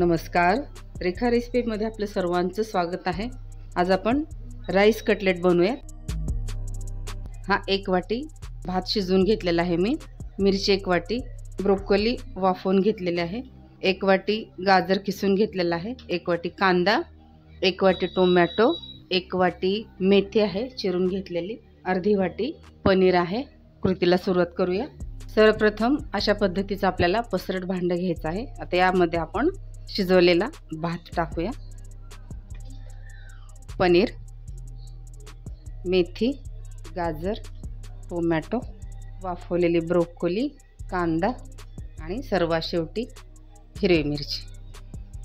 नमस्कार, रेखा रेसिपीमध्ये आपलं सर्वांचं स्वागत आहे। आज आपण राईस कटलेट बनवूया। हा 1 वाटी भात शिजवून घेतलेला आहे मी, मिरची 1 वाटी, ब्रोकोली वाफवून घेतलेले आहे, 1 वाटी गाजर किसून घेतलेला आहे, 1 वाटी कांदा, 1 वाटी टोमॅटो, 1 वाटी मेथी आहे चिरून घेतलेली, अर्धी वाटी पनीर आहे। कृतीला सुरुवात करूया। सर्वप्रथम अशा पद्धतीचं आपल्याला पसरट भांडं घ्यायचं आहे। आता यामध्ये आपण शिजवलेला भात टाकूया, पनीर, मेथी, गाजर, टोमॅटो, वाफवलेली ब्रोकोली, कांदा आणि सर्वात शेवटी हिरवी मिरची,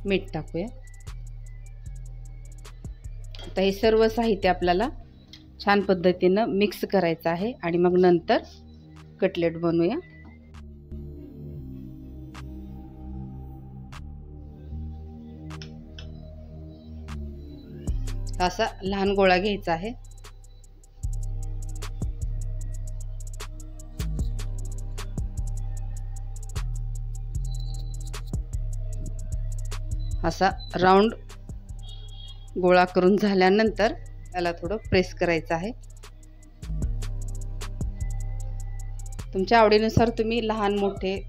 मीठ टाकूया। आता हे सर्व साहित्य आपल्याला छान पद्धतीनं मिक्स करायचं आहे आणि मग नंतर कटलेट बनवूया। असा लहान गोळा घ्यायचा आहे, असा राऊंड गोळा करून झाल्यानंतर याला थोडं प्रेस करायचं आहे। तुमच्या आवडीनुसार तुम्ही लहान मोठे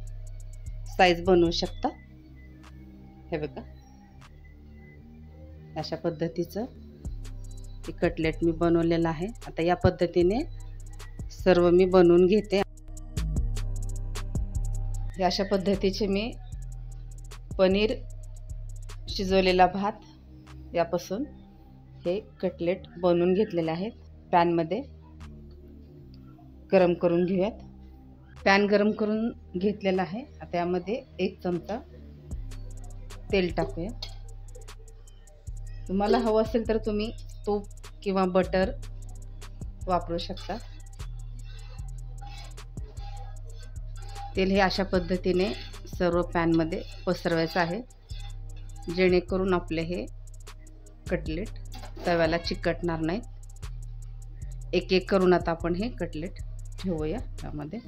साइज बनवू शकता। हे बघा, अशा पद्धतीचं हे कटलेट मी बनवलेलं आहे। आता या पद्धतीने सर्व मी बनवून घेते। हे अशा पद्धतीचे मी पनीर, शिजवलेला भात यापासून हे कटलेट बनवून घेतलेले आहेत। पॅन मध्ये गरम करून घेऊयात। पॅन गरम करून घेतलेला आहे। आता यामध्ये 1 चमचा तेल टाकूया। तुम्हाला हवं असेल तर तुम्ही तूप किंवा बटर वापरू शकता। तेल हे अशा पद्धतीने सर्व पॅन मध्ये पसरवायचं आहे, जेणेकरून आपले हे कटलेट तव्याला चिकटणार नाही। एक एक करून आता आपण हे कटलेट ठेवूया त्यामध्ये।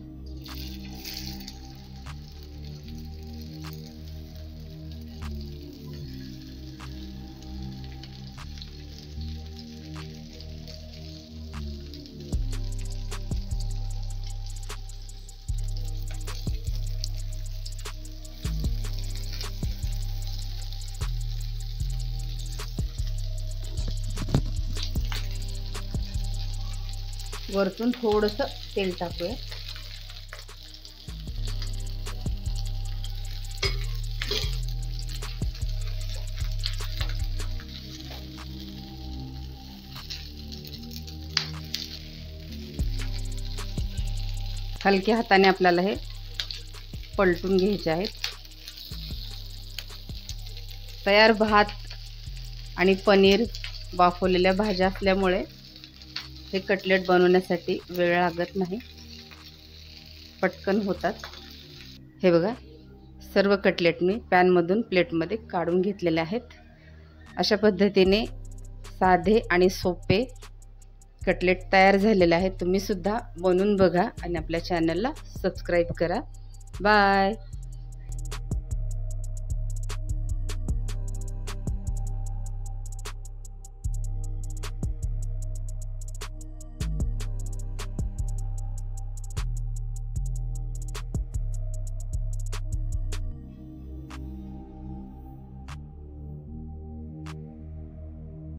वरतून थोडंसं तेल टाकूया। हलक्या हाताने आपल्याला हे पलटून घ्यायचे आहेत। तयार भात आणि पनीर, वाफवलेल्या भाज्या असल्यामुळे हे कटलेट बनवण्यासाठी वेळ लागत नाही, पटकन होतात। हे बघा, सर्व कटलेट मी पॅनमधून प्लेटमध्ये काढून घेतलेले आहेत। अशा पद्धतीने साधे आणि सोपे कटलेट तयार झालेले आहेत। तुम्ही सुद्धा बनवून बघा आणि आपल्या चॅनलला सबस्क्राईब करा। बाय।